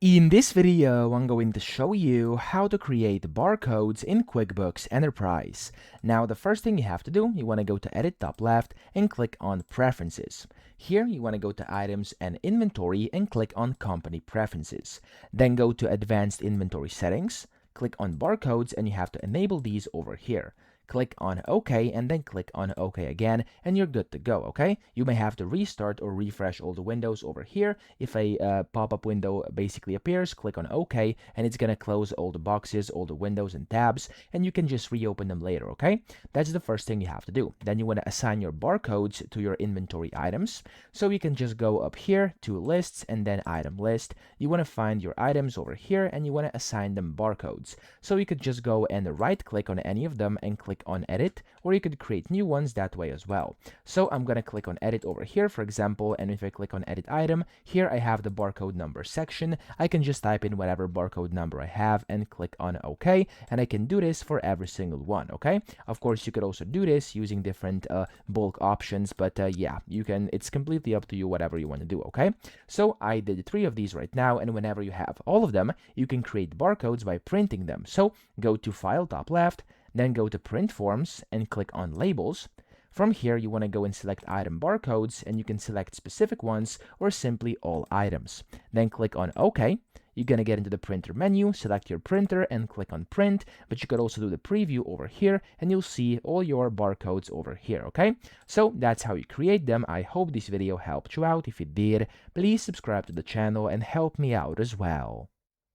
In this video, I'm going to show you how to create barcodes in QuickBooks Enterprise. Now, the first thing you have to do, you want to go to Edit top left and click on Preferences. Here, you want to go to Items and Inventory and click on Company Preferences. Then go to Advanced Inventory Settings, click on Barcodes, and you have to enable these over here. Click on OK and then click on OK again and you're good to go, okay? You may have to restart or refresh all the windows over here. If a pop-up window basically appears, click on OK and it's gonna close all the boxes, all the windows and tabs, and you can just reopen them later, okay? That's the first thing you have to do. Then you want to assign your barcodes to your inventory items. So you can just go up here to Lists and then Item List. You want to find your items over here and you want to assign them barcodes. So you could just go and right-click on any of them and click on Edit, or you could create new ones that way as well. So I'm going to click on Edit over here, for example, and if I click on Edit Item, here I have the barcode number section. I can just type in whatever barcode number I have and click on OK, and I can do this for every single one, okay? Of course, you could also do this using different bulk options, but yeah, you can, it's completely up to you, whatever you want to do, okay? So I did 3 of these right now, and whenever you have all of them, you can create barcodes by printing them. So go to File, top left, then go to Print Forms and click on Labels. From here, you want to go and select Item Barcodes, and you can select specific ones or simply all items. Then click on OK. You're going to get into the printer menu, select your printer and click on Print, but you could also do the preview over here and you'll see all your barcodes over here, okay? So that's how you create them. I hope this video helped you out. If it did, please subscribe to the channel and help me out as well.